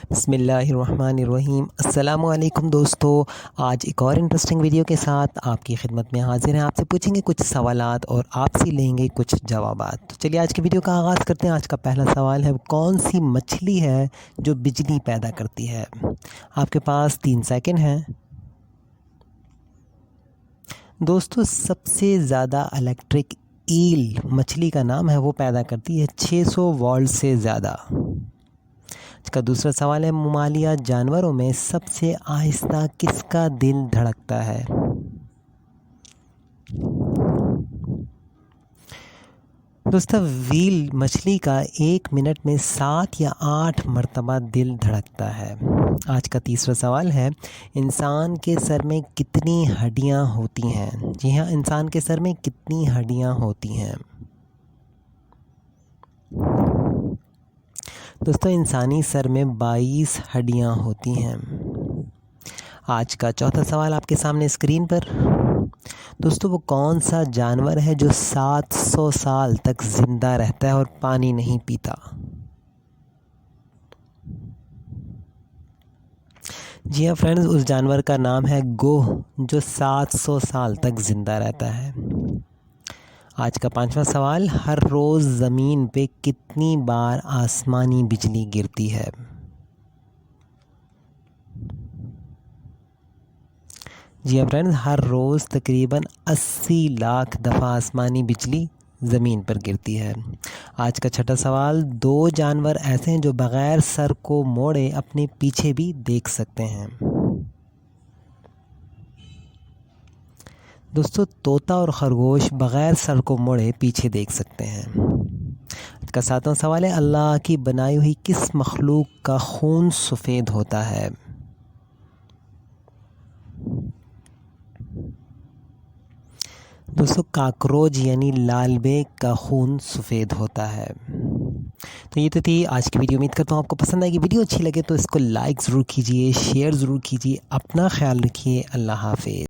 بسم اللہ الرحمن الرحیم۔ السلام علیکم دوستو، آج ایک اور انٹرسٹنگ ویڈیو کے ساتھ آپ کی خدمت میں حاضر ہیں۔ آپ سے پوچھیں گے کچھ سوالات اور آپ سے لیں گے کچھ جوابات۔ تو چلیے آج کی ویڈیو کا آغاز کرتے ہیں۔ آج کا پہلا سوال ہے، کون سی مچھلی ہے جو بجلی پیدا کرتی ہے؟ آپ کے پاس 3 سیکنڈ ہیں۔ دوستو سب سے زیادہ الیکٹرک ایل مچھلی کا نام ہے، وہ پیدا کرتی ہے 600 واٹ سے زیادہ۔ اس کا دوسرا سوال ہے، ممالیہ جانوروں میں سب سے آہستہ کس کا دل دھڑکتا ہے؟ دوستو ویل مچھلی کا 1 منٹ میں 7 یا 8 مرتبہ دل دھڑکتا ہے۔ آج کا تیسرا سوال ہے، انسان کے سر میں کتنی ہڈیاں ہوتی ہیں؟ جی ہاں، انسان کے سر میں کتنی ہڈیاں ہوتی ہیں؟ دوستو انسانی سر میں 22 ہڈیاں ہوتی ہیں۔ آج کا چوتھا سوال آپ کے سامنے اسکرین پر۔ دوستو وہ کون سا جانور ہے جو 700 سال تک زندہ رہتا ہے اور پانی نہیں پیتا؟ جی ہاں فرینڈز، اس جانور کا نام ہے گوہ، جو 700 سال تک زندہ رہتا ہے۔ آج کا 5واں سوال، ہر روز زمین پہ کتنی بار آسمانی بجلی گرتی ہے؟ جی ہاں فرینڈز، ہر روز تقریباً 80 لاکھ دفعہ آسمانی بجلی زمین پر گرتی ہے۔ آج کا 6واں سوال، 2 جانور ایسے ہیں جو بغیر سر کو موڑے اپنے پیچھے بھی دیکھ سکتے ہیں۔ دوستو طوطا اور خرگوش بغیر سر کو موڑے پیچھے دیکھ سکتے ہیں۔ آج کا 7واں سوال ہے، اللہ کی بنائی ہوئی کس مخلوق کا خون سفید ہوتا ہے؟ دوستو کاکروچ یعنی لال بیگ کا خون سفید ہوتا ہے۔ تو یہ تو تھی آج کی ویڈیو۔ امید کرتا ہوں آپ کو پسند آئے گی۔ ویڈیو اچھی لگے تو اس کو لائک ضرور کیجئے، شیئر ضرور کیجئے۔ اپنا خیال رکھیے۔ اللہ حافظ۔